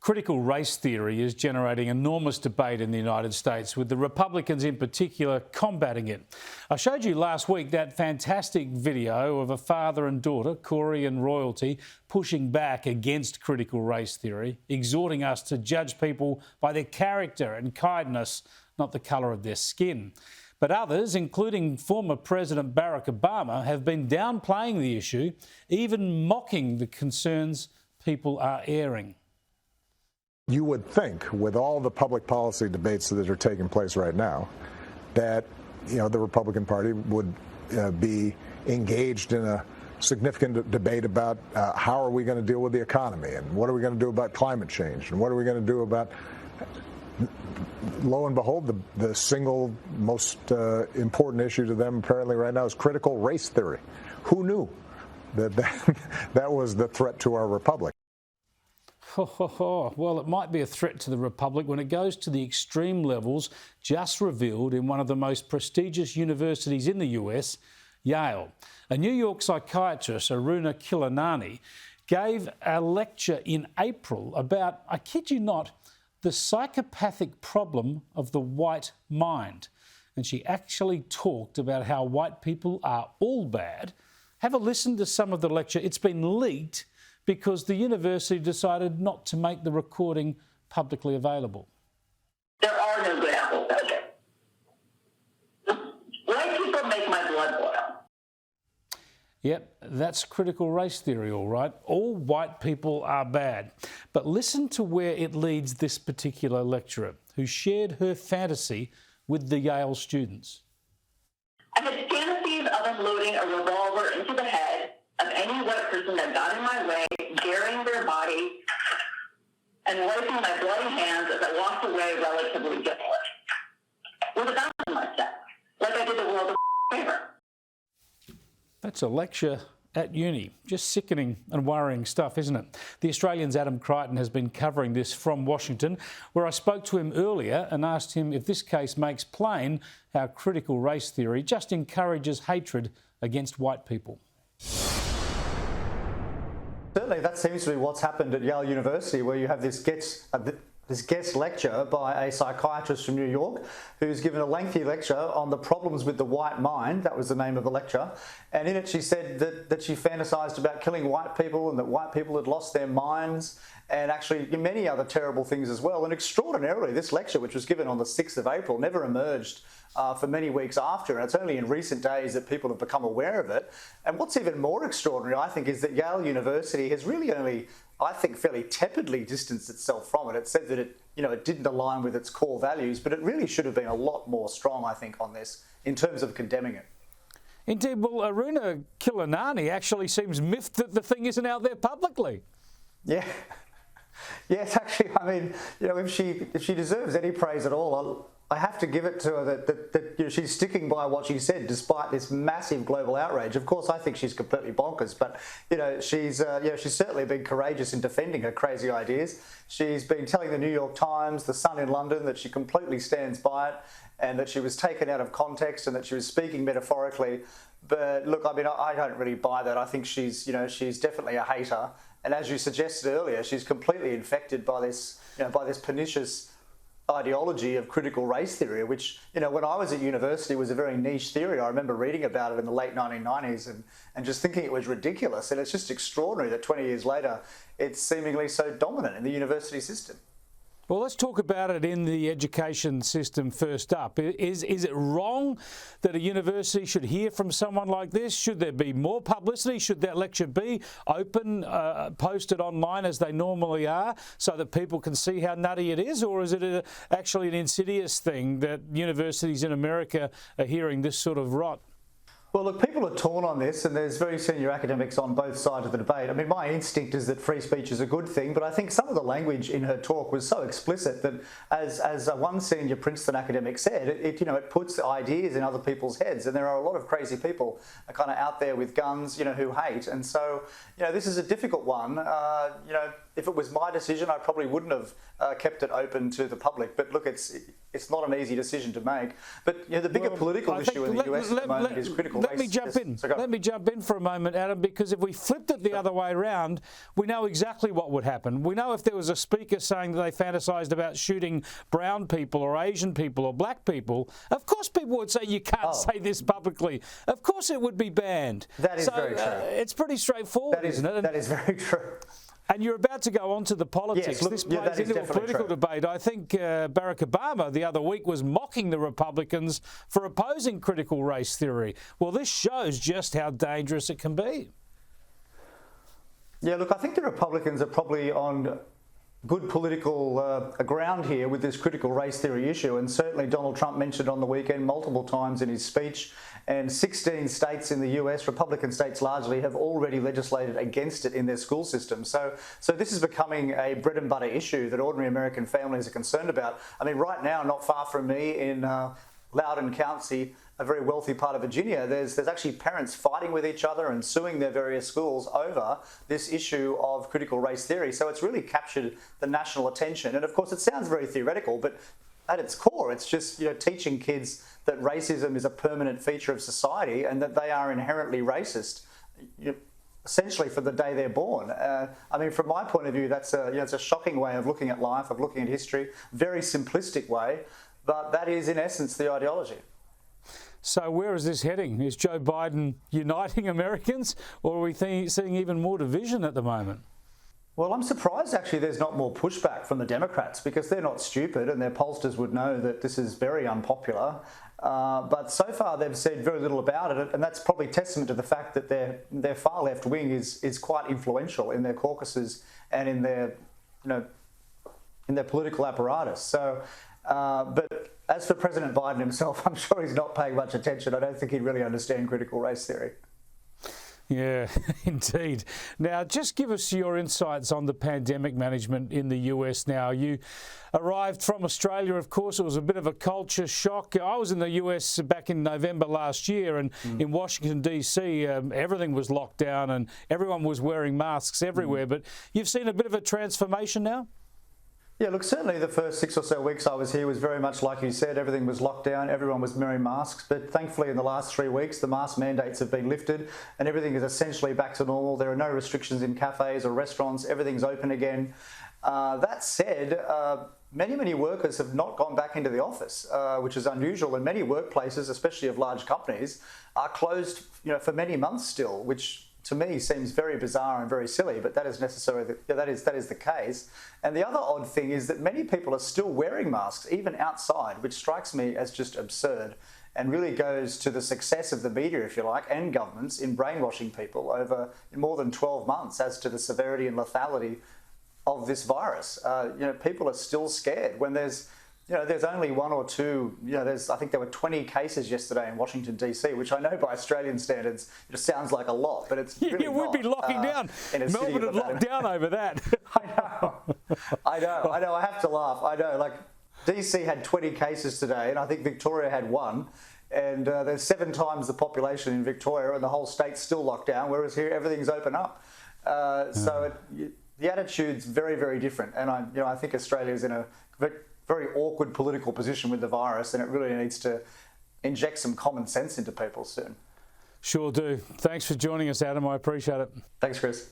Critical race theory is generating enormous debate in the United States, with the Republicans in particular combating it. I showed you last week that fantastic video of a father and daughter, Corey and Royalty, pushing back against critical race theory, exhorting us to judge people by their character and kindness, not the colour of their skin. But others, including former President Barack Obama, have been downplaying the issue, even mocking the concerns people are airing. You would think, with all the public policy debates that are taking place right now, that the Republican Party would be engaged in a significant debate about how are we going to deal with the economy, and what are we going to do about climate change, and what are we going to do about, lo and behold, the single most important issue to them apparently right now is critical race theory. Who knew that was the threat to our republic? Well, it might be a threat to the Republic when it goes to the extreme levels just revealed in one of the most prestigious universities in the US, Yale. A New York psychiatrist, Aruna Kilanani, gave a lecture in April about, I kid you not, the psychopathic problem of the white mind. And she actually talked about how white people are all bad. Have a listen to some of the lecture. It's been leaked because the university decided not to make the recording publicly available. There are no good apples out there. White people make my blood boil. Yep, that's critical race theory, all right. All white people are bad. But listen to where it leads this particular lecturer, who shared her fantasy with the Yale students. I had fantasies of unloading a revolver into the head of any white person that got in my way, burying their body, and wiping my bloody hands as I walked away relatively guiltless. With a gun in my step, like I did the world a favor. That's a lecture at uni. Just sickening and worrying stuff, isn't it? The Australian's Adam Creighton has been covering this from Washington, where I spoke to him earlier and asked him if this case makes plain how critical race theory just encourages hatred against white people. Certainly, that seems to be what's happened at Yale University, where you have this guest lecture by a psychiatrist from New York who's given a lengthy lecture on the problems with the white mind. That was the name of the lecture. And in it she said that she fantasised about killing white people and that white people had lost their minds, and actually many other terrible things as well. And extraordinarily, this lecture, which was given on the 6th of April, never emerged for many weeks after, and it's only in recent days that people have become aware of it. And what's even more extraordinary, I think, is that Yale University has really only, I think, fairly tepidly distanced itself from it. It said that it didn't align with its core values, but it really should have been a lot more strong, I think, on this in terms of condemning it. Indeed. Well, Aruna Kilanani actually seems miffed that the thing isn't out there publicly. Yeah. Yes, actually, I mean, if she deserves any praise at all, I have to give it to her that she's sticking by what she said despite this massive global outrage. Of course, I think she's completely bonkers, but she's certainly been courageous in defending her crazy ideas. She's been telling the New York Times, the Sun in London, that she completely stands by it and that she was taken out of context and that she was speaking metaphorically. But look, I mean, I don't really buy that. I think she's definitely a hater, and as you suggested earlier, she's completely infected by this pernicious ideology of critical race theory, which, when I was at university, was a very niche theory. I remember reading about it in the late 1990s and just thinking it was ridiculous. And it's just extraordinary that 20 years later, it's seemingly so dominant in the university system. Well, let's talk about it in the education system first up. Is it wrong that a university should hear from someone like this? Should there be more publicity? Should that lecture be open, posted online as they normally are, so that people can see how nutty it is? Or is it actually an insidious thing that universities in America are hearing this sort of rot? Well, look, people are torn on this, and there's very senior academics on both sides of the debate. I mean, my instinct is that free speech is a good thing, but I think some of the language in her talk was so explicit that, as one senior Princeton academic said, it puts ideas in other people's heads, and there are a lot of crazy people kind of out there with guns, who hate, and so, this is a difficult one. If it was my decision, I probably wouldn't have kept it open to the public. But look, it's not an easy decision to make. But the bigger political issue in the US at the moment is critical let me jump in. Let me jump in for a moment, Adam, because if we flipped it the other way around, we know exactly what would happen. We know if there was a speaker saying that they fantasised about shooting brown people or Asian people or black people, of course people would say you can't say this publicly. Of course it would be banned. That is very true. It's pretty straightforward, isn't it? That is very true. And you're about to go on to the politics. Yes, look, this plays into a political debate. I think Barack Obama the other week was mocking the Republicans for opposing critical race theory. Well, this shows just how dangerous it can be. Yeah, look, I think the Republicans are probably on good political ground here with this critical race theory issue, and certainly Donald Trump mentioned on the weekend multiple times in his speech, and 16 states in the US, Republican states largely, have already legislated against it in their school system. So this is becoming a bread and butter issue that ordinary American families are concerned about. I mean, right now, not far from me in Loudoun County, a very wealthy part of Virginia, there's actually parents fighting with each other and suing their various schools over this issue of critical race theory. So it's really captured the national attention. And of course, it sounds very theoretical, but at its core, it's just teaching kids that racism is a permanent feature of society and that they are inherently racist, essentially from the day they're born. I mean, from my point of view, that's it's a shocking way of looking at life, of looking at history, very simplistic way, but that is in essence the ideology. So where is this heading? Is Joe Biden uniting Americans, or are we seeing even more division at the moment? Well, I'm surprised actually there's not more pushback from the Democrats, because they're not stupid and their pollsters would know that this is very unpopular. But so far they've said very little about it, and that's probably testament to the fact that their far left wing is quite influential in their caucuses and in their political apparatus. So, but as for President Biden himself, I'm sure he's not paying much attention. I don't think he'd really understand critical race theory. Yeah, indeed. Now, just give us your insights on the pandemic management in the US now. You arrived from Australia, of course. It was a bit of a culture shock. I was in the US back in November last year, and in Washington, D.C., everything was locked down and everyone was wearing masks everywhere. But you've seen a bit of a transformation now? Yeah, look, certainly the first 6 or so weeks I was here was very much like you said. Everything was locked down, everyone was wearing masks. But thankfully in the last 3 weeks, the mask mandates have been lifted and everything is essentially back to normal. There are no restrictions in cafes or restaurants. Everything's open again. That said, many workers have not gone back into the office, which is unusual. And many workplaces, especially of large companies, are closed for many months still, which to me seems very bizarre and very silly, but that is necessarily that is the case. And the other odd thing is that many people are still wearing masks even outside, which strikes me as just absurd and really goes to the success of the media, if you like, and governments in brainwashing people over more than 12 months as to the severity and lethality of this virus. People are still scared when there's only one or two, I think there were 20 cases yesterday in Washington, D.C., which I know by Australian standards, it sounds like a lot, but it's really we'd not, be locking down. Melbourne would lock down over that. I know, I have to laugh. I know, like D.C. had 20 cases today, and I think Victoria had 1. And there's 7 times the population in Victoria, and the whole state's still locked down, whereas here everything's open up. So the attitude's very, very different. And I think Australia's in a very awkward political position with the virus, and it really needs to inject some common sense into people soon. Sure do. Thanks for joining us, Adam. I appreciate it. Thanks, Chris.